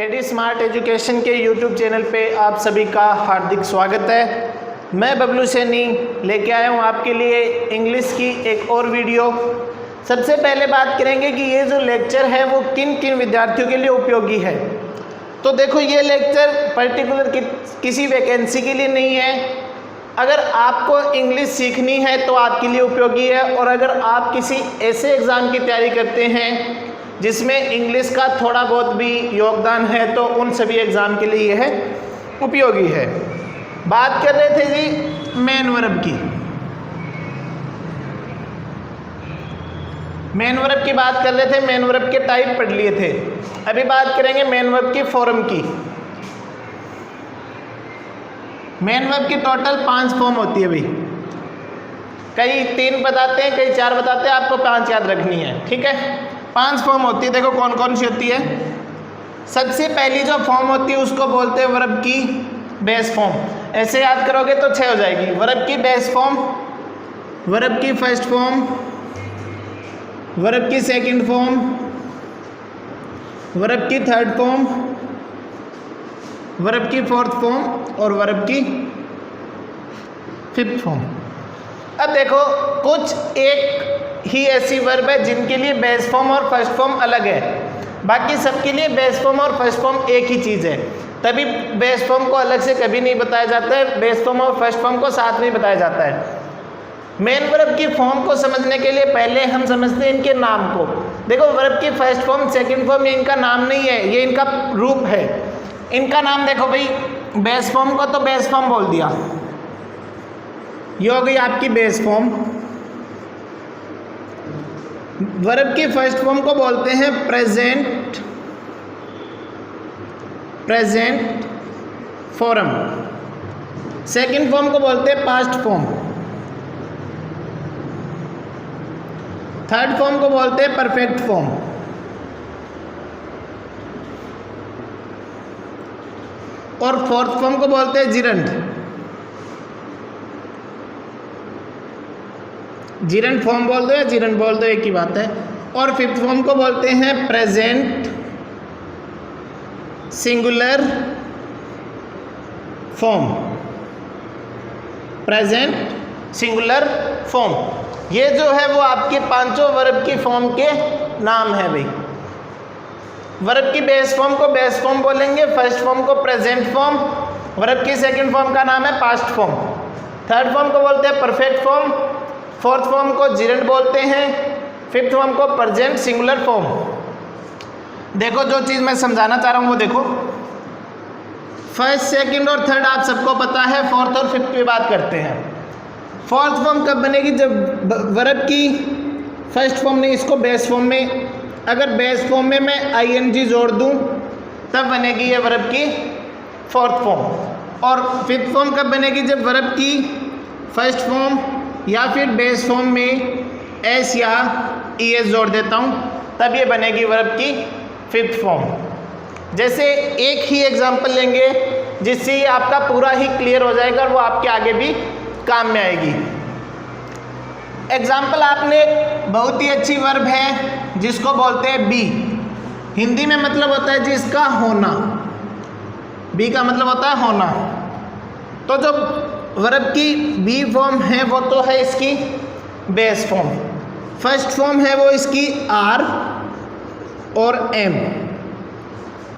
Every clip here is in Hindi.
केडी स्मार्ट एजुकेशन के यूट्यूब चैनल पे आप सभी का हार्दिक स्वागत है। मैं बबलू सैनी लेके आया हूँ आपके लिए इंग्लिश की एक और वीडियो। सबसे पहले बात करेंगे कि ये जो लेक्चर है वो किन किन विद्यार्थियों के लिए उपयोगी है। तो देखो, ये लेक्चर पर्टिकुलर किसी वैकेंसी के लिए नहीं है। अगर आपको इंग्लिश सीखनी है तो आपके लिए उपयोगी है, और अगर आप किसी ऐसे एग्ज़ाम की तैयारी करते हैं जिसमें इंग्लिश का थोड़ा बहुत भी योगदान है तो उन सभी एग्ज़ाम के लिए यह उपयोगी है। बात कर रहे थे जी मेन वर्ब की। मेन वर्ब की बात कर रहे थे, मेन वर्ब के टाइप पढ़ लिए थे। अभी बात करेंगे मेन वर्ब की फॉर्म की। मेन वर्ब की टोटल 5 फॉर्म होती है भाई। कई 3 बताते हैं, कई 4 बताते हैं, आपको 5 याद रखनी है, ठीक है। 5 फॉर्म होती है। देखो कौन कौन सी होती है। सबसे पहली जो फॉर्म होती है उसको बोलते हैं वर्ब की बेस फॉर्म। ऐसे याद करोगे तो 6 हो जाएगी। वर्ब की बेस फॉर्म, वर्ब की फर्स्ट फॉर्म, वर्ब की सेकंड फॉर्म, वर्ब की थर्ड फॉर्म, वर्ब की फोर्थ फॉर्म और वर्ब की फिफ्थ फॉर्म। अब देखो, कुछ एक ही ऐसी वर्ब है जिनके लिए बेस फॉर्म और फर्स्ट फॉर्म अलग है, बाकी सबके लिए बेस फॉर्म और फर्स्ट फॉर्म एक ही चीज़ है। तभी बेस फॉर्म को अलग से कभी नहीं बताया जाता है, बेस फॉर्म और फर्स्ट फॉर्म को साथ में बताया जाता है। मेन वर्ब की फॉर्म को समझने के लिए पहले हम समझते हैं इनके नाम को। देखो, वर्ब की फर्स्ट फॉर्म, सेकंड फॉर्म, ये इनका नाम नहीं है, ये इनका रूप है। इनका नाम देखो भाई, बेस फॉर्म को तो बेस फॉर्म बोल दिया, ये हो गई आपकी बेस फॉर्म। वर्ब की फर्स्ट फॉर्म को बोलते हैं प्रेजेंट फॉर्म। सेकंड फॉर्म को बोलते हैं पास्ट फॉर्म। थर्ड फॉर्म को बोलते हैं परफेक्ट फॉर्म। और फोर्थ फॉर्म को बोलते हैं जिरंड। जिरंड फॉर्म बोल दो या जिरंड बोल दो, एक ही बात है। और फिफ्थ फॉर्म को बोलते हैं present singular form. Present singular form, ये जो है वो आपके 5 वर्ब की फॉर्म के नाम है भाई। वर्ब की बेस फॉर्म को बेस फॉर्म बोलेंगे, फर्स्ट फॉर्म को प्रेजेंट फॉर्म, वर्ब की सेकंड फॉर्म का नाम है पास्ट फॉर्म, थर्ड फॉर्म को बोलते हैं परफेक्ट फॉर्म, फोर्थ फॉर्म को जिरंड बोलते हैं, फिफ्थ फॉर्म को प्रेजेंट सिंगुलर फॉर्म। देखो, जो चीज़ मैं समझाना चाह रहा हूँ वो देखो। फर्स्ट, सेकंड और थर्ड आप सबको पता है। फोर्थ और फिफ्थ की बात करते हैं। फोर्थ फॉर्म कब बनेगी? जब वर्ब की फर्स्ट फॉर्म नहीं, इसको बेस फॉर्म में, अगर बेस फॉर्म में मैं ing जोड़ दूँ तब बनेगी ये वर्ब की फोर्थ फॉर्म। और फिफ्थ फॉर्म कब बनेगी? जब वर्ब की फर्स्ट फॉर्म या फिर बेस फॉर्म में s या es जोड़ देता हूँ तब ये बनेगी वर्ब की फिफ्थ फॉर्म। जैसे एक ही एग्जांपल लेंगे जिससे आपका पूरा ही क्लियर हो जाएगा और वो आपके आगे भी काम में आएगी। एग्जांपल, आपने बहुत ही अच्छी वर्ब है जिसको बोलते हैं बी। हिंदी में मतलब होता है जिसका होना। बी का मतलब होता है होना। तो जो वर्ब की बी फॉर्म है वो तो है इसकी बेस फॉर्म। फर्स्ट फॉर्म है वो इसकी आर और एम।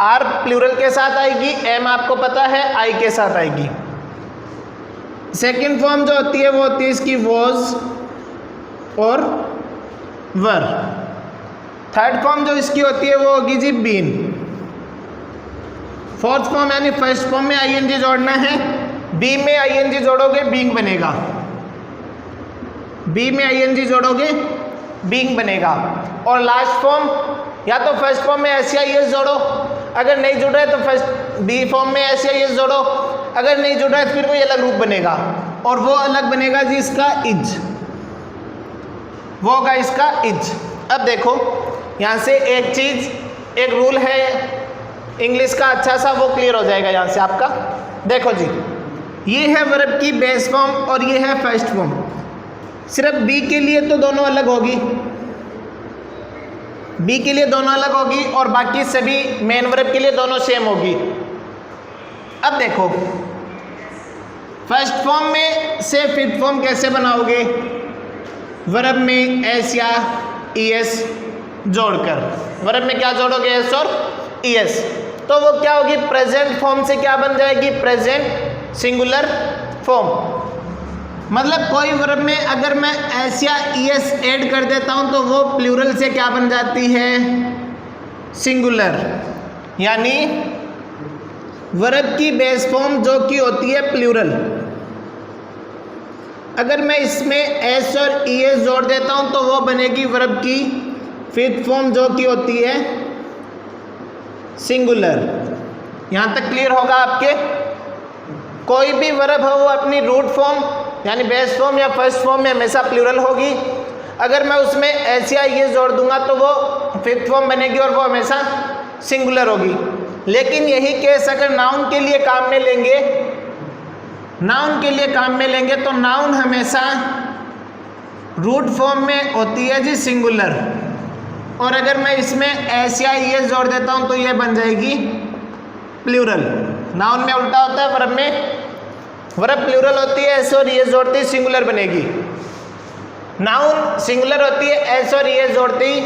आर प्लूरल के साथ आएगी, एम आपको पता है आई के साथ आएगी। सेकंड फॉर्म जो होती है वो होती है इसकी वॉज और वर। थर्ड फॉर्म जो इसकी होती है वो होगी जी बीन। फोर्थ फॉर्म यानी फर्स्ट फॉर्म में ing जोड़ना है, बी में ing जोड़ोगे बीइंग बनेगा, बी में ing जोड़ोगे बीइंग बनेगा। और लास्ट फॉर्म, या तो फर्स्ट फॉर्म में s या es जोड़ो, अगर नहीं जुड़ रहा है तो फर्स्ट बी फॉर्म में s या es जोड़ो, अगर नहीं जुड़ रहा है तो फिर कोई अलग रूप बनेगा, और वो अलग बनेगा जी इसका इज, वो होगा इसका इज। अब देखो, यहाँ से एक चीज़, एक रूल है इंग्लिश का अच्छा सा, वो क्लियर हो जाएगा यहाँ से आपका। देखो जी, ये है वर्ब की बेस फॉर्म और ये है फर्स्ट फॉर्म। सिर्फ बी के लिए तो दोनों अलग होगी, बी के लिए दोनों अलग होगी और बाकी सभी मेन वर्ब के लिए दोनों सेम होगी। अब देखो फर्स्ट फॉर्म में से फिफ्थ फॉर्म कैसे बनाओगे? वर्ब में एस या ईएस जोड़कर। वर्ब में क्या जोड़ोगे? एस और ईएस। तो वो क्या होगी? प्रेजेंट फॉर्म से क्या बन जाएगी? Present singular form. मतलब कोई वर्ब में अगर मैं एस या ईएस ऐड कर देता हूं तो वो प्लूरल से क्या बन जाती है? सिंगुलर। यानी वर्ब की बेस फॉर्म जो कि होती है प्लूरल, अगर मैं इसमें एस और ईएस जोड़ देता हूं तो वो बनेगी वर्ब की फिफ्थ फॉर्म जो कि होती है सिंगुलर। यहां तक क्लियर होगा आपके? कोई भी वर्ब हो वो अपनी रूट फॉर्म यानी बेस फॉर्म या फर्स्ट फॉर्म में हमेशा प्लूरल होगी। अगर मैं उसमें एस या ईएस जोड़ दूंगा तो वो फिफ्थ फॉर्म बनेगी और वो हमेशा सिंगुलर होगी। लेकिन यही केस अगर नाउन के लिए काम में लेंगे, नाउन के लिए काम में लेंगे तो नाउन हमेशा रूट फॉर्म में होती है जी सिंगुलर, और अगर मैं इसमें एस या ईएस जोड़ देता हूं तो ये बन जाएगी प्लूरल। नाउन में उल्टा होता है, वर्ब में वर्ब प्लूरल होती है, एस और ईएस जोड़ती सिंगुलर बनेगी। नाउन सिंगुलर होती है, एस और ईएस जोड़ती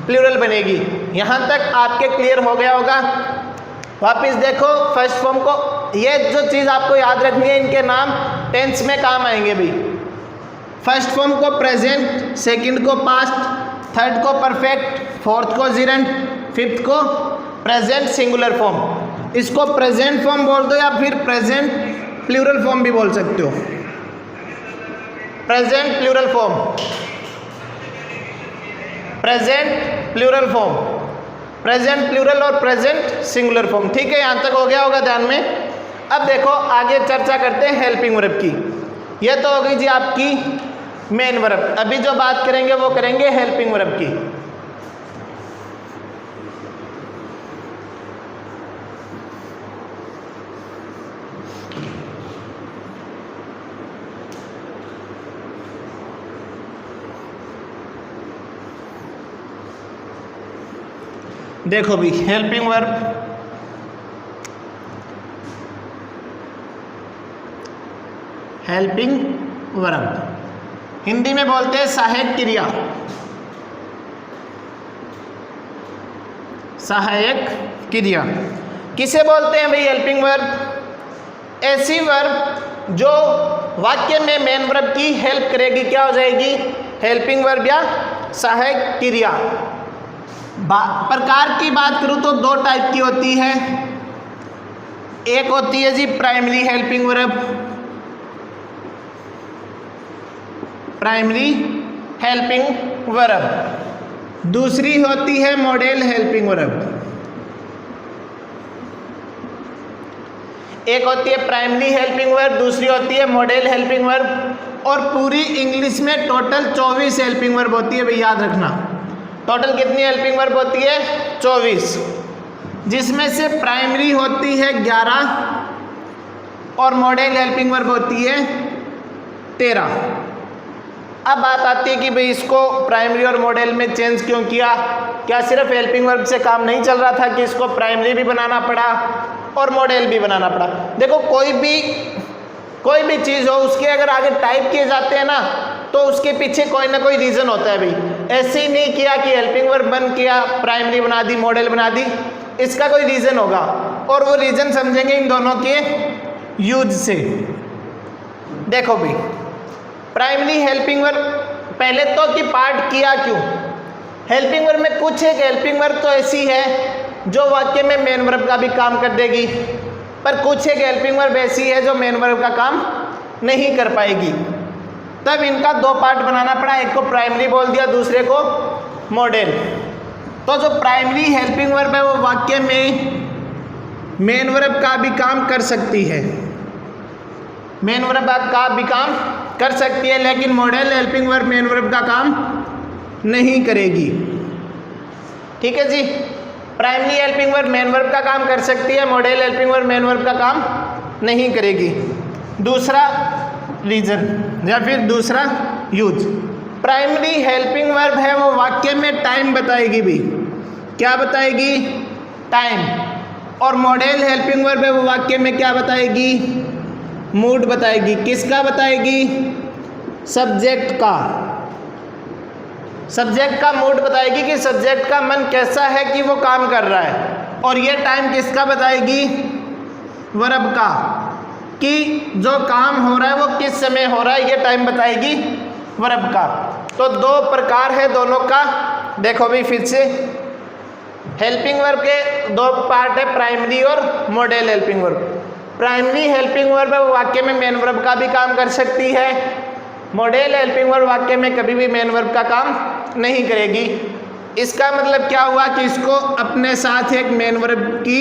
प्लूरल बनेगी। यहां तक आपके क्लियर हो गया होगा। वापस देखो फर्स्ट फॉर्म को, ये जो चीज़ आपको याद रखनी है, इनके नाम टेंस में काम आएंगे भी। फर्स्ट फॉर्म को प्रेजेंट, सेकंड को पास्ट, थर्ड को परफेक्ट, फोर्थ को जिरेंट, फिफ्थ को प्रेजेंट सिंगुलर फॉर्म। इसको प्रेजेंट फॉर्म बोल दो या फिर प्रेजेंट प्लूरल फॉर्म भी बोल सकते हो। Present plural form, present plural form, present plural और प्रेजेंट सिंगुलर फॉर्म। ठीक है, यहां तक हो गया होगा ध्यान में। अब देखो आगे चर्चा करते हैं हेल्पिंग वर्ब की। यह तो हो गई जी आपकी मेन वर्ब। अभी जो बात करेंगे वो करेंगे हेल्पिंग वर्ब की। देखो भी helping verb, helping verb Hindi में बोलते हैं सहायक क्रिया। सहायक क्रिया किसे बोलते हैं भाई? Helping verb. ऐसी वर्ब जो वाक्य में मेन वर्ब की हेल्प करेगी क्या हो जाएगी? हेल्पिंग वर्ब या सहायक क्रिया। प्रकार की बात करूं तो दो टाइप की होती है। एक होती है जी primary helping verb, primary helping verb. दूसरी होती है मॉडल हेल्पिंग वर्ब। एक होती है प्राइमरी हेल्पिंग वर्ब, दूसरी होती है मॉडल हेल्पिंग वर्ब। और पूरी इंग्लिश में टोटल 24 हेल्पिंग वर्ब होती है भाई, याद रखना। टोटल कितनी हेल्पिंग वर्ब होती है? 24, जिसमें से प्राइमरी होती है 11 और मॉडल हेल्पिंग वर्ब होती है 13। अब बात आती है कि भाई इसको प्राइमरी और मॉडल में चेंज क्यों किया? क्या सिर्फ हेल्पिंग वर्ब से काम नहीं चल रहा था कि इसको प्राइमरी भी बनाना पड़ा और मॉडल भी बनाना पड़ा? देखो कोई भी चीज़ हो, उसके अगर आगे टाइप किए जाते हैं ना तो उसके पीछे कोई ना कोई रीज़न होता है भाई। ऐसे ही नहीं किया कि हेल्पिंग वर्ब बन किया, प्राइमरी बना दी, मॉडल बना दी, इसका कोई रीज़न होगा। और वो रीज़न समझेंगे इन दोनों के यूज से। देखो भाई प्राइमरी हेल्पिंग वर्ब पहले तो कि पार्ट किया क्यों? हेल्पिंग वर्ब में कुछ एक हेल्पिंग वर्ब तो ऐसी है जो वाक्य में मेन वर्ब का भी काम कर देगी, पर कुछ एक हेल्पिंग वर्ब ऐसी है जो मेन वर्ब का काम नहीं कर पाएगी। तब इनका दो पार्ट बनाना पड़ा, एक को प्राइमरी बोल दिया, दूसरे को मॉडल। तो जो प्राइमरी हेल्पिंग वर्ब है वो वाक्य में मेन वर्ब का भी काम कर सकती है, मेन वर्ब का भी काम कर सकती है, लेकिन modal helping verb main verb का काम नहीं करेगी। ठीक है जी, primary helping verb main verb का काम कर सकती है, modal helping verb main verb का काम नहीं करेगी। दूसरा रीजन या फिर दूसरा यूज, प्राइमरी हेल्पिंग वर्ब है वो वाक्य में टाइम बताएगी भी, क्या बताएगी? टाइम। और मॉडल हेल्पिंग वर्ब है वो वाक्य में क्या बताएगी? मूड बताएगी। किसका बताएगी? सब्जेक्ट का। सब्जेक्ट का मूड बताएगी कि सब्जेक्ट का मन कैसा है कि वो काम कर रहा है। और ये टाइम किसका बताएगी? वर्ब का, कि जो काम हो रहा है वो किस समय हो रहा है, ये टाइम बताएगी वर्ब का। तो दो प्रकार है दोनों का। देखो भी फिर से, हेल्पिंग वर्ब के दो पार्ट है, प्राइमरी और model helping verb. Primary helping verb वाक्य में मेन वर्ब का भी काम कर सकती है। मॉडल हेल्पिंग वर्ब वाक्य में कभी भी मेन वर्ब का काम नहीं करेगी। इसका मतलब क्या हुआ कि इसको अपने साथ एक मेन वर्ब की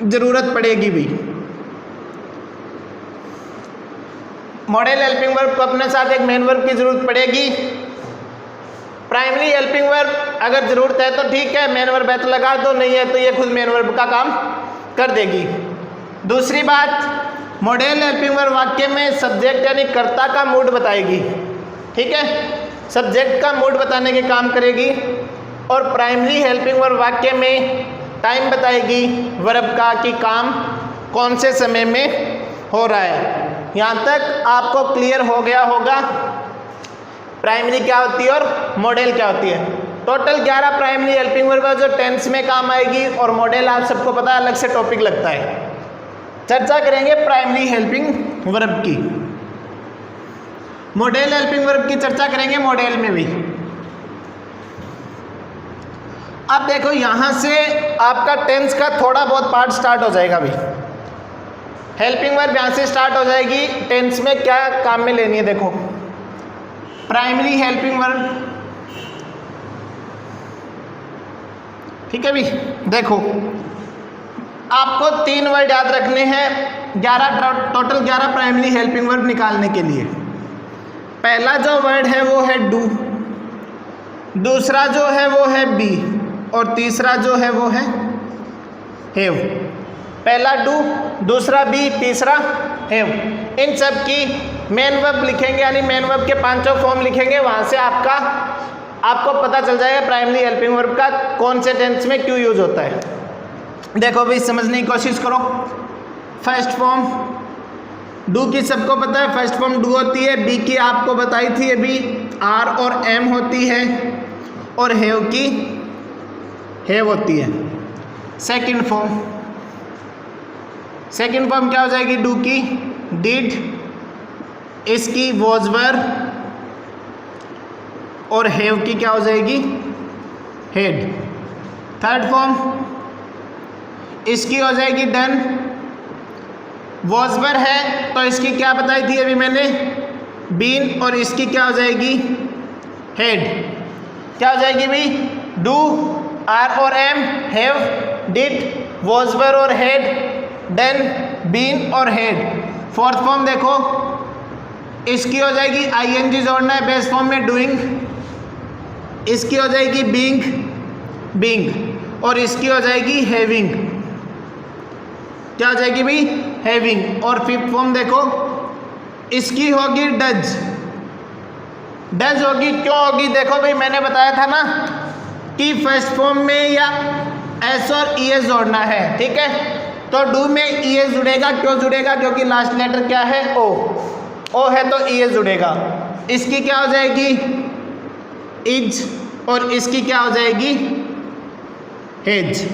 जरूरत पड़ेगी भी। मॉडल हेल्पिंग वर्ब को अपने साथ एक मेन वर्ब की जरूरत पड़ेगी। प्राइमरी हेल्पिंग वर्ब अगर जरूरत है तो ठीक है, मेन वर्ब है तो लगा दो, नहीं है तो ये खुद मेन वर्ब का काम कर देगी। दूसरी बात, मॉडल हेल्पिंग वर्ब वाक्य में सब्जेक्ट यानी कर्ता का मूड बताएगी, ठीक है, सब्जेक्ट का मूड बताने के काम करेगी। और प्राइमरी हेल्पिंग वर्ब वाक्य में टाइम बताएगी वर्ब का कि काम कौन से समय में हो रहा है। यहाँ तक आपको क्लियर हो गया होगा प्राइमरी क्या होती है और मॉडल क्या होती है। टोटल 11 प्राइमरी हेल्पिंग वर्ब है जो टेंस में काम आएगी, और मॉडल आप सबको पता है अलग से टॉपिक लगता है। चर्चा करेंगे प्राइमरी हेल्पिंग वर्ब की, मॉडल हेल्पिंग वर्ब की चर्चा करेंगे मॉडल में भी। अब देखो यहां से आपका टेंस का थोड़ा बहुत पार्ट स्टार्ट हो जाएगा भी। हेल्पिंग वर्ब यहां से स्टार्ट हो जाएगी। टेंस में क्या काम में लेनी है, देखो प्राइमरी हेल्पिंग वर्ब, ठीक है भी। देखो आपको 3 वर्ड याद रखने हैं 11 टोटल 11 प्राइमरी हेल्पिंग वर्ब निकालने के लिए। पहला जो वर्ड है वो है डू, दूसरा जो है वो है बी, और तीसरा जो है वो है हैव। पहला डू, दूसरा बी, तीसरा हैव। इन सब की मेन वर्ब लिखेंगे, यानी मेन वर्ब के 5 फॉर्म लिखेंगे। वहां से आपको पता चल जाएगा प्राइमरी हेल्पिंग वर्ब का कौन से टेंस में क्यों यूज होता है। देखो भाई समझने की कोशिश करो। फर्स्ट फॉर्म डू की सबको पता है, फर्स्ट फॉर्म डू होती है। बी की आपको बताई थी अभी, आर और एम होती है, और हैव की हैव होती है। सेकंड फॉर्म क्या हो जाएगी? डू की डिड, इसकी वॉज वर, और हैव की क्या हो जाएगी? हेड। थर्ड फॉर्म इसकी हो जाएगी डन, वॉज वर है तो इसकी क्या बताई थी अभी मैंने? बीन, और इसकी क्या हो जाएगी? हेड। क्या हो जाएगी भाई? डू, आर और am, have, did, was were और हेड, डन, बीन और हेड। फोर्थ फॉर्म देखो, इसकी हो जाएगी आईएनजी जोड़ना है बेस फॉर्म में डूइंग, इसकी हो जाएगी बीइंग, और इसकी हो जाएगी हैविंग। क्या हो जाएगी भाई? हैविंग। और फिफ्थ फॉर्म देखो, इसकी होगी डज होगी। क्यों होगी? देखो भाई मैंने बताया था ना कि फर्स्ट फॉर्म में या एस और ईएस जोड़ना है, ठीक है। तो डू में ईएस जुड़ेगा। क्यों जुड़ेगा? क्योंकि लास्ट लेटर क्या है? ओ है तो ईएस जुड़ेगा। इसकी क्या हो जाएगी? इज, और इसकी क्या हो जाएगी? हेज।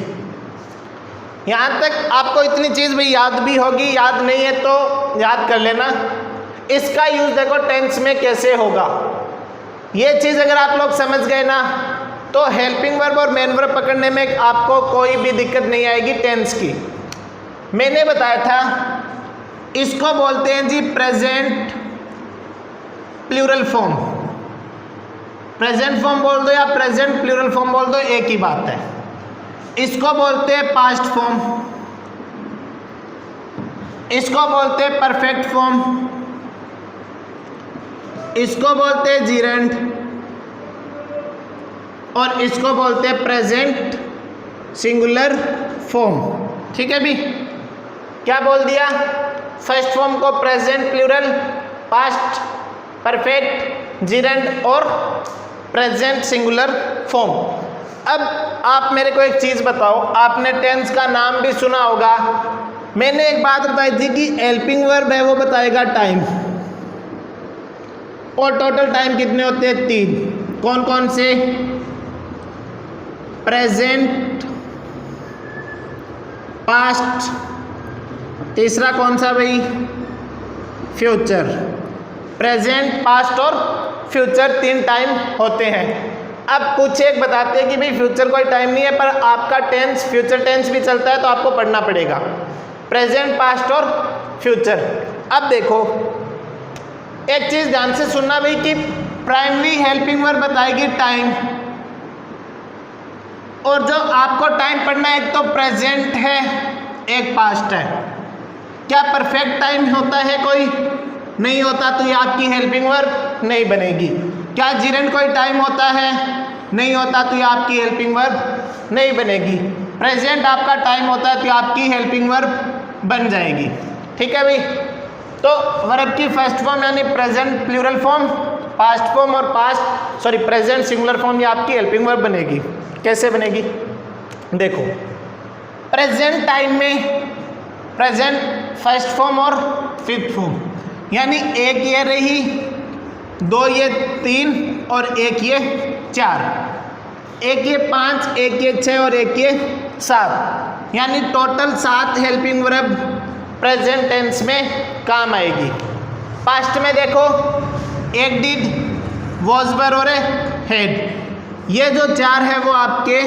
यहाँ तक आपको इतनी चीज़ भी याद भी होगी, याद नहीं है तो याद कर लेना। इसका यूज देखो टेंस में कैसे होगा, ये चीज़ अगर आप लोग समझ गए ना तो हेल्पिंग वर्ब और मेन वर्ब पकड़ने में आपको कोई भी दिक्कत नहीं आएगी टेंस की। मैंने बताया था इसको बोलते हैं जी present plural form. Present form बोल दो या प्रेजेंट प्लूरल फॉर्म बोल दो, एक ही बात है। इसको बोलते हैं पास्ट फॉर्म, इसको बोलते हैं परफेक्ट फॉर्म, इसको बोलते हैं जीरेंड, और इसको बोलते हैं प्रेजेंट सिंगुलर फॉर्म। ठीक है भी, क्या बोल दिया? फर्स्ट फॉर्म को प्रेजेंट प्लूरल, पास्ट परफेक्ट, जिरेंड और प्रेजेंट सिंगुलर फॉर्म। अब आप मेरे को एक चीज़ बताओ, आपने टेंस का नाम भी सुना होगा। मैंने एक बात बताई थी कि हेल्पिंग वर्ब है वो बताएगा टाइम, और टोटल टाइम कितने होते हैं? 3। कौन कौन से? प्रेजेंट, पास्ट, तीसरा कौन सा भाई? फ्यूचर। प्रेजेंट, पास्ट और फ्यूचर 3 टाइम होते हैं। अब कुछ एक बताते हैं कि भाई फ्यूचर कोई टाइम नहीं है, पर आपका टेंस फ्यूचर टेंस भी चलता है तो आपको पढ़ना पड़ेगा प्रेजेंट, पास्ट और फ्यूचर। अब देखो एक चीज़ ध्यान से सुनना भाई कि प्राइमरी हेल्पिंग वर्ब बताएगी टाइम, और जो आपको टाइम पढ़ना है एक तो प्रेजेंट है एक पास्ट है। क्या परफेक्ट टाइम होता है? कोई नहीं होता, तो ये आपकी हेल्पिंग वर्ब नहीं बनेगी। क्या जिरेंड कोई टाइम होता है? नहीं होता, तो ये आपकी हेल्पिंग वर्ब नहीं बनेगी। प्रेजेंट आपका टाइम होता है तो आपकी हेल्पिंग वर्ब बन जाएगी। ठीक है भाई, तो वर्ब की फर्स्ट फॉर्म यानी present plural form, past form और प्रेजेंट सिंगुलर फॉर्म ये आपकी हेल्पिंग वर्ब बनेगी। कैसे बनेगी? देखो प्रेजेंट टाइम में प्रेजेंट फर्स्ट फॉर्म और फिफ्थ फॉर्म, यानी एक ये रही, 2 ये 3 और एक ये 4, एक ये 5, एक ये 6 और एक ये 7, यानी total 7 helping verb present tense में काम आएगी। पास्ट में देखो एक डिड, वॉज, वर और हैड, ये जो 4 है वो आपके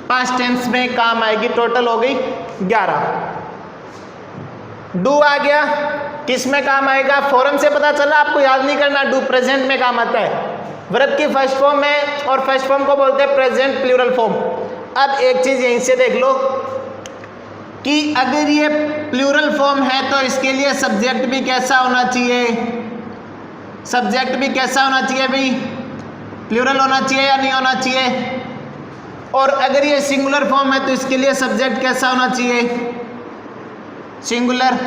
पास्ट टेंस में काम आएगी। टोटल हो गई 11। डू आ गया, किस में काम आएगा? फॉर्म से पता चला, आपको याद नहीं करना। डू प्रेजेंट में काम आता है, वर्ब की फर्स्ट फॉर्म है और फर्स्ट फॉर्म को बोलते हैं प्रेजेंट प्लूरल फॉर्म। अब एक चीज़ यहीं से देख लो कि अगर ये प्लूरल फॉर्म है तो इसके लिए सब्जेक्ट भी कैसा होना चाहिए? सब्जेक्ट भी कैसा होना चाहिए भाई? प्लूरल होना चाहिए या नहीं होना चाहिए? और अगर ये सिंगुलर फॉर्म है तो इसके लिए सब्जेक्ट कैसा होना चाहिए? सिंगुलर।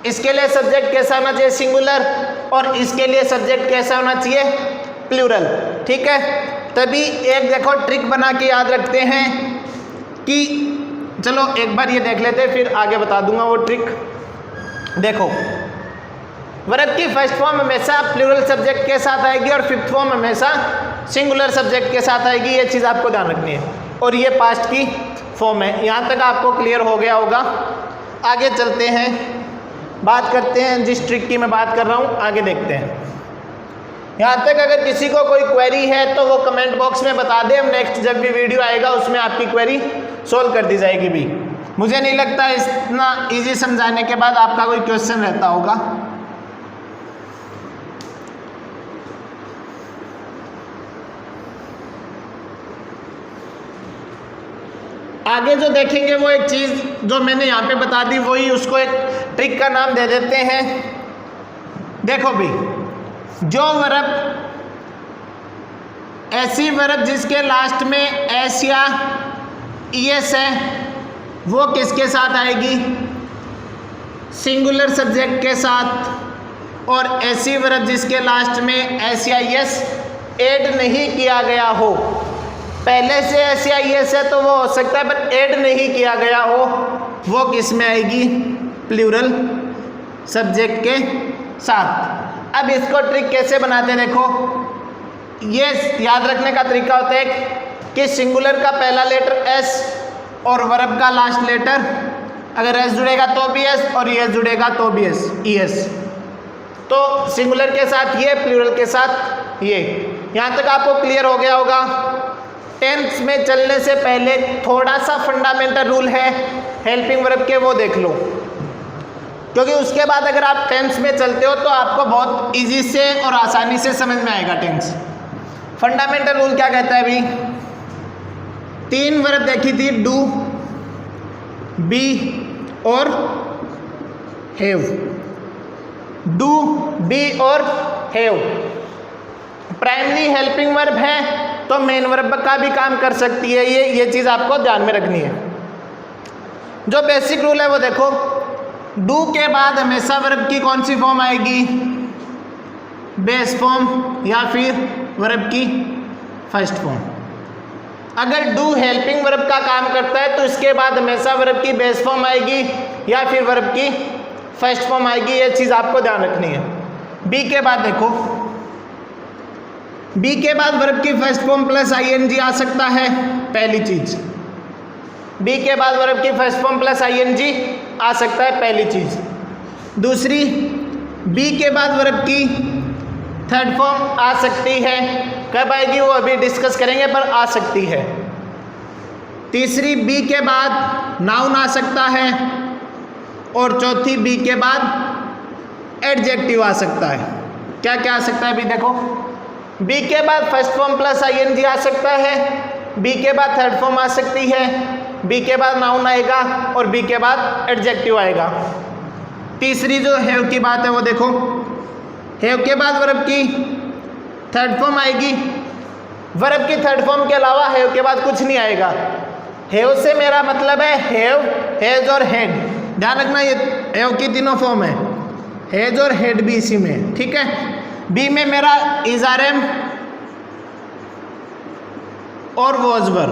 इसके लिए सब्जेक्ट कैसा होना चाहिए? सिंगुलर। और इसके लिए सब्जेक्ट कैसा होना चाहिए? प्लूरल। ठीक है, तभी एक देखो ट्रिक बना के याद रखते हैं कि चलो एक बार ये देख लेते हैं, फिर आगे बता दूंगा वो ट्रिक। देखो वर्ब की फर्स्ट फॉर्म हमेशा प्लूरल सब्जेक्ट के साथ आएगी और फिफ्थ फॉर्म हमेशा सिंगुलर सब्जेक्ट के साथ आएगी। ये चीज़ आपको ध्यान रखनी है। और ये पास्ट की फॉर्म है। यहाँ तक आपको क्लियर हो गया होगा। आगे चलते हैं, बात करते हैं जिस ट्रिक की मैं बात कर रहा हूँ, आगे देखते हैं। यहाँ तक अगर किसी को कोई क्वेरी है तो वो कमेंट बॉक्स में बता दे, हम नेक्स्ट जब भी वीडियो आएगा उसमें आपकी क्वेरी सोल्व कर दी जाएगी भी। मुझे नहीं लगता इतना इजी समझाने के बाद आपका कोई क्वेश्चन रहता होगा। आगे जो देखेंगे वो एक चीज़ जो मैंने यहाँ पे बता दी वही उसको एक ट्रिक का नाम दे देते हैं। देखो भी, जो वर्ब ऐसी वर्ब जिसके लास्ट में एस या ईएस है वो किसके साथ आएगी? सिंगुलर सब्जेक्ट के साथ। और ऐसी वर्ब जिसके लास्ट में एस या ईएस ऐड नहीं किया गया हो, पहले से एस या ईएस है तो वो हो सकता है पर ऐड नहीं किया गया हो, वो किस में आएगी? प्लूरल सब्जेक्ट के साथ। अब इसको ट्रिक कैसे बनाते हैं देखो, ये याद रखने का तरीका होता है कि सिंगुलर का पहला लेटर एस और वर्ब का लास्ट लेटर, अगर एस जुड़ेगा तो भी एस और ईएस जुड़ेगा तो भी एस, ईएस। तो सिंगुलर के साथ ये, प्लूरल के साथ ये। यहाँ तक आपको क्लियर हो गया होगा। टेंस में चलने से पहले थोड़ा सा फंडामेंटल रूल है हेल्पिंग वर्ब के, वो देख लो, क्योंकि उसके बाद अगर आप टेंस में चलते हो तो आपको बहुत इजी से और आसानी से समझ में आएगा टेंस। फंडामेंटल रूल क्या कहता है भाई? 3 वर्ब देखी थी, डू, बी और हैव। डू, बी और हैव प्राइमरी हेल्पिंग वर्ब है तो मेन वर्ब का भी काम कर सकती है। ये चीज़ आपको ध्यान में रखनी है। जो बेसिक रूल है वो देखो, डू के बाद हमेशा वर्ब की कौन सी फॉर्म आएगी? बेस फॉर्म या फिर वर्ब की फर्स्ट फॉर्म। अगर डू हेल्पिंग वर्ब का काम करता है तो इसके बाद हमेशा वर्ब की बेस फॉर्म आएगी या फिर वर्ब की फर्स्ट फॉर्म आएगी। ये चीज़ आपको ध्यान रखनी है। बी के बाद देखो, बी के बाद वर्ब की फर्स्ट फॉर्म प्लस आईएनजी आ सकता है, पहली चीज। बी के बाद वर्ब की फर्स्ट फॉर्म प्लस आईएनजी आ सकता है, पहली चीज। दूसरी, बी के बाद वर्ब की थर्ड फॉर्म आ सकती है, कब आएगी वो अभी डिस्कस करेंगे, पर आ सकती है। तीसरी, बी के बाद नाउन आ सकता है। और चौथी, बी के बाद एडजेक्टिव आ सकता है। क्या क्या आ सकता है अभी देखो, बी के बाद फर्स्ट फॉर्म प्लस आईएनजी आ सकता है, बी के बाद थर्ड फॉर्म आ सकती है, बी के बाद नाउन आएगा और बी के बाद एडजेक्टिव आएगा। तीसरी जो हैव की बात है वो देखो, हैव के बाद वर्ब की थर्ड फॉर्म आएगी। वर्ब की थर्ड फॉर्म के अलावा हैव के बाद कुछ नहीं आएगा। हैव से मेरा मतलब है हैव, हैज और हेड। ध्यान रखना, ये हैव की तीनों फॉर्म है, हैज और हेड भी इसी में, ठीक है। बी में मेरा इज आर एम और वॉज वर,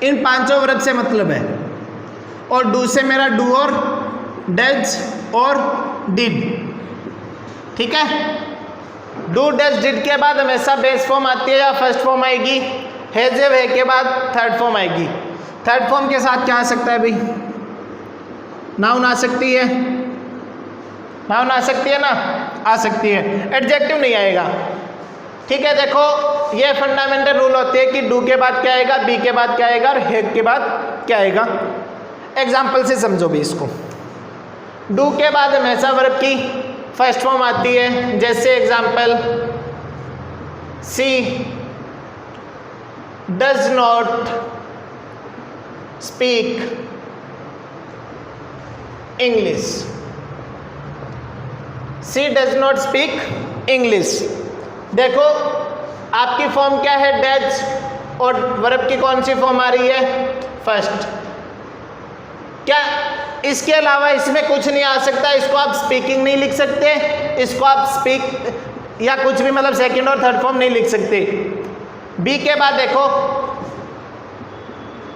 इन पांचों वर्ब से मतलब है। और डू से मेरा डू और डज और डिड, ठीक है। डू डज डिड के बाद हमेशा बेस फॉर्म आती है या फर्स्ट फॉर्म आएगी। हैज है के बाद थर्ड फॉर्म आएगी। थर्ड फॉर्म के साथ क्या आ सकता है भाई, नाउन आ सकती है, नाउन आ सकती है ना, आ सकती है। एडजेक्टिव नहीं आएगा, ठीक है। देखो ये फंडामेंटल रूल होते हैं कि डू के बाद क्या आएगा, बी के बाद क्या आएगा और हैव के बाद क्या आएगा। एग्जाम्पल से समझो भी इसको। डू के बाद हमेशा वर्ब की फर्स्ट फॉर्म आती है, जैसे example she does not speak English. She does not speak English. देखो आपकी फॉर्म क्या है, डज, और वर्ब की कौन सी फॉर्म आ रही है, फर्स्ट। क्या इसके अलावा इसमें कुछ नहीं आ सकता। इसको आप स्पीकिंग नहीं लिख सकते, इसको आप स्पीक या कुछ भी मतलब सेकंड और थर्ड फॉर्म नहीं लिख सकते। बी के बाद देखो,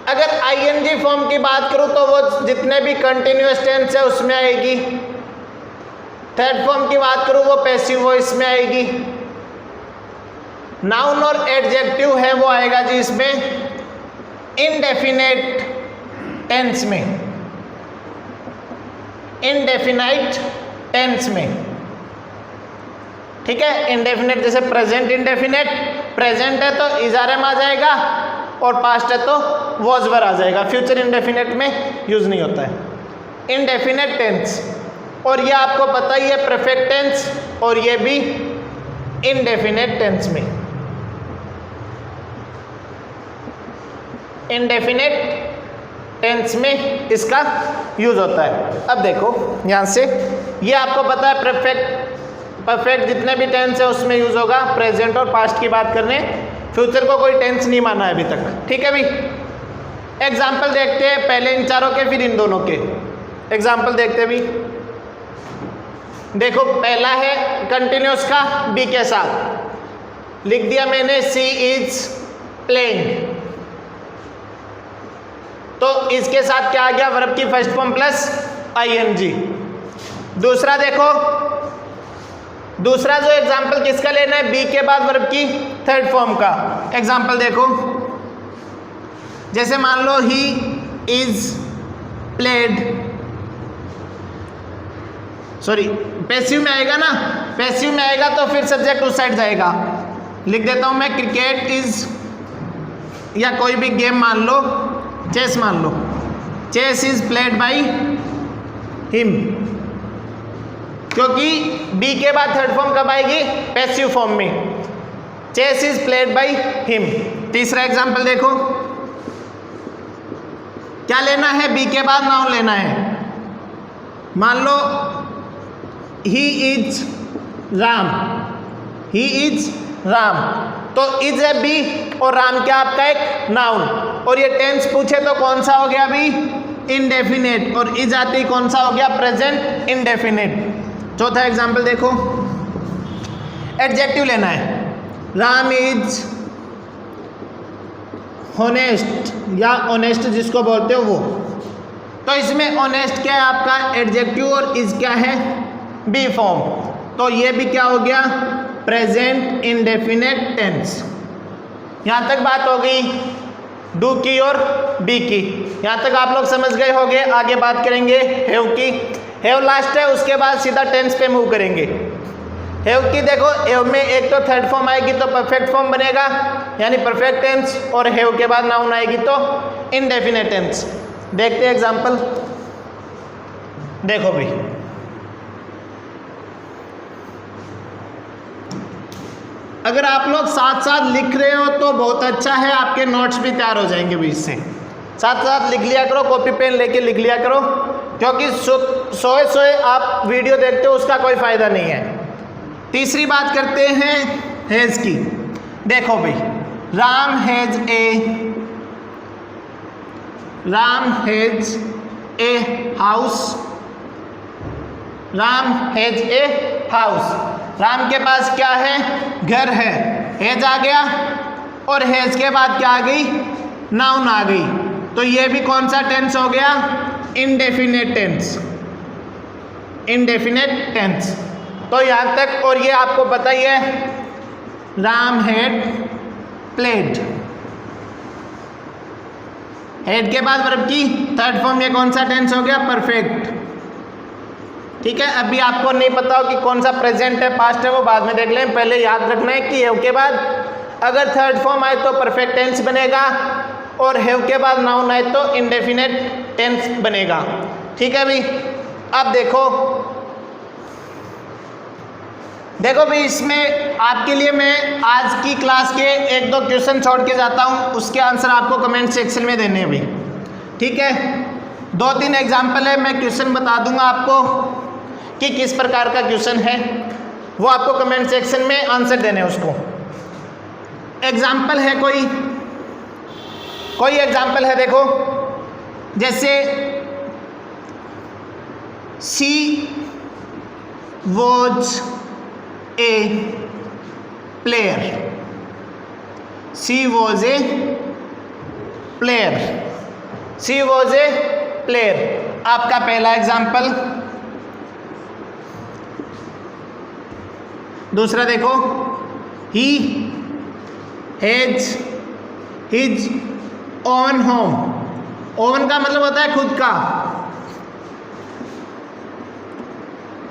अगर आईएनजी फॉर्म की बात करूं तो वो जितने भी कंटिन्यूअस टेंस है उसमें आएगी। थर्ड फॉर्म की बात करूं वो पैसिव वॉइस में आएगी। नाउन और एडजेक्टिव है वो आएगा जी इसमें इनडेफिनेट टेंस में, इनडेफिनाइट टेंस में, ठीक है। इनडेफिनेट जैसे प्रेजेंट इंडेफिनेट, प्रेजेंट है तो इज आर एम आ जाएगा और पास्ट है तो वॉज वर आ जाएगा। फ्यूचर इंडेफिनेट में यूज नहीं होता है। इनडेफिनेट टेंस, और ये आपको पता ही है परफेक्ट टेंस, और ये भी इनडेफिनेट टेंस में, इनडेफिनेट टेंस में इसका यूज होता है। अब देखो यहाँ से, ये आपको पता है परफेक्ट जितने भी टेंस है उसमें यूज होगा। प्रेजेंट और पास्ट की बात करने, फ्यूचर को कोई टेंस नहीं माना है अभी तक, ठीक है भाई। एग्जाम्पल देखते हैं पहले इन चारों के फिर इन दोनों के एग्जाम्पल देखते हैं भी। देखो पहला है कंटिन्यूस का, बी के साथ लिख दिया मैंने सी इज प्लेइंग, तो इसके साथ क्या आ गया, वर्ब की फर्स्ट फॉर्म प्लस आईएनजी। दूसरा देखो, दूसरा जो एग्जाम्पल किसका लेना है, बी के बाद वर्ब की थर्ड फॉर्म का। एग्जाम्पल देखो, जैसे मान लो he is played, sorry passive में आएगा ना, पैसिव में आएगा तो फिर सब्जेक्ट उस साइड जाएगा। लिख देता हूं मैं क्रिकेट इज, या कोई भी गेम मान लो, चेस मान लो, chess is played by him, क्योंकि बी के बाद थर्ड फॉर्म कब आएगी, पैसिव फॉर्म में। Chess is played by him. तीसरा एग्जाम्पल देखो, क्या लेना है, बी के बाद नाउन लेना है। मान लो he is Ram, he is Ram, तो इज है बी और राम क्या आपका एक नाउन, और ये टेंस पूछे तो कौन सा हो गया अभी, इनडेफिनेट, और इज आती कौन सा हो गया, प्रेजेंट इंडेफिनेट। चौथा एग्जाम्पल देखो, एडजेक्टिव लेना है। राम इज होनेस्ट या ऑनेस्ट जिसको बोलते हो वो। तो इसमें ऑनेस्ट क्या है आपका एडजेक्टिव और इज क्या है बी फॉर्म। तो ये भी क्या हो गया प्रेजेंट इंडेफिनिट टेंस। यहाँ तक बात हो गई डू की और बी की। यहाँ तक आप लोग समझ गए होंगे। आगे बात करेंगे हैव की। हैव लास्ट है, उसके बाद सीधा टेंस पे मूव करेंगे। हैव की देखो, हैव में एक तो थर्ड फॉर्म आएगी तो परफेक्ट फॉर्म बनेगा यानी परफेक्ट टेंस, और हैव के बाद नाउन आएगी तो इंडेफिनिट टेंस। देखते हैं एग्जांपल। देखो भाई, अगर आप लोग साथ साथ लिख रहे हो तो बहुत अच्छा है, आपके नोट्स भी तैयार हो जाएंगे भी इससे। साथ साथ लिख लिया करो, कॉपी पेन लेके लिख लिया करो, क्योंकि सोए आप वीडियो देखते हो उसका कोई फायदा नहीं है। तीसरी बात करते हैं हैज की। देखो भाई, Ram has a house. Ram has a house. Ram के पास क्या है घर है, हैज आ गया, और हैज के बाद क्या आ गई नाउन आ गई। तो ये भी कौन सा टेंस हो गया इंडेफिनिट टेंस। Indefinite tense. तो यहाँ तक, और ये आपको पता ही है राम हैड प्लेड। हेड के बाद वर्ब की थर्ड फॉर्म, ये कौन सा टेंस हो गया परफेक्ट। ठीक है, अभी आपको नहीं पता हो कि कौन सा प्रेजेंट है पास्ट है, वो बाद में देख लें। पहले याद रखना है कि हैव के बाद अगर थर्ड फॉर्म आए तो परफेक्ट टेंस बनेगा, और हैव के बाद नाउन आए तो इंडेफिनिट टेंस बनेगा। ठीक है भाई। अब देखो भाई, इसमें आपके लिए मैं आज की क्लास के एक दो क्वेश्चन छोड़ के जाता हूँ, उसके आंसर आपको कमेंट सेक्शन में देने हैं भाई। ठीक है, 2-3 एग्जाम्पल है, मैं क्वेश्चन बता दूंगा आपको कि किस प्रकार का क्वेश्चन है, वो आपको कमेंट सेक्शन में आंसर देने हैं उसको। एग्जाम्पल है कोई एग्जाम्पल है, देखो जैसे she was a player. She was a player. She was a player आपका पहला एग्जाम्पल। दूसरा देखो, he has his own home. Own का मतलब होता है खुद का।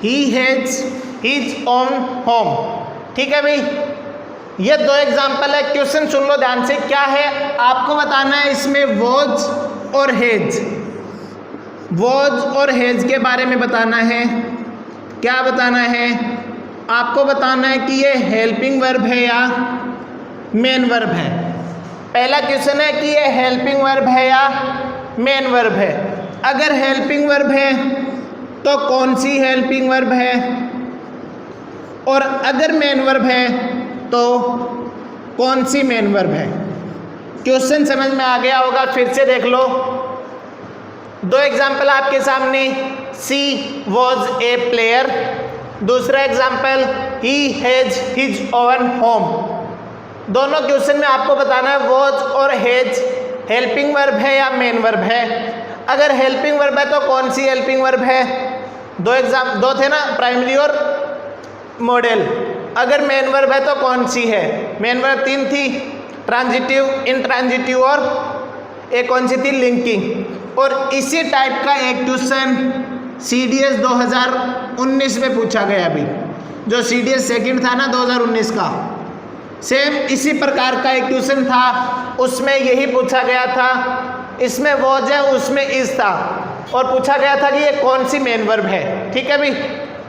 He has his own home. ठीक है भाई, ये 2 एग्जाम्पल है। क्वेश्चन सुन लो ध्यान से, क्या है आपको बताना है इसमें वॉज और हैज। वॉज और हैज के बारे में बताना है। क्या बताना है आपको? बताना है कि ये हेल्पिंग वर्ब है या मेन वर्ब है। पहला क्वेश्चन है कि ये हेल्पिंग वर्ब है या मेन वर्ब है। अगर हेल्पिंग वर्ब है तो कौन सी हेल्पिंग वर्ब है, और अगर मेन वर्ब है तो कौन सी मेन वर्ब है। क्वेश्चन समझ में आ गया होगा, फिर से देख लो। 2 एग्जाम्पल आपके सामने, सी वॉज ए प्लेयर। दूसरा example, he has his own home. दोनों क्वेश्चन में आपको बताना है वॉज और हैज हेल्पिंग वर्ब है या मेन वर्ब है। अगर हेल्पिंग वर्ब है तो कौन सी हेल्पिंग वर्ब है। 2 थे ना, प्राइमरी और मॉडल। अगर मेन वर्ब है तो कौन सी है। मेन वर्ब 3 थी, ट्रांजिटिव, इंट्रांजिटिव और एक कौन सी थी लिंकिंग। और इसी टाइप का एक क्वेश्चन CDS 2019 में पूछा गया। अभी जो CDS सेकंड था ना 2019 का, सेम इसी प्रकार का एक क्वेश्चन था, उसमें यही पूछा गया था। इसमें वॉज है, उसमें इज था, और पूछा गया था कि ये कौन सी मेन वर्ब है। ठीक है भाई,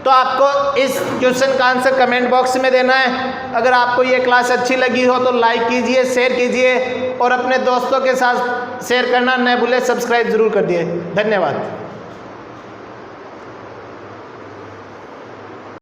तो आपको इस क्वेश्चन का आंसर कमेंट बॉक्स में देना है। अगर आपको ये क्लास अच्छी लगी हो तो लाइक कीजिए, शेयर कीजिए, और अपने दोस्तों के साथ शेयर करना न भूलें। सब्सक्राइब जरूर कर दिए। धन्यवाद।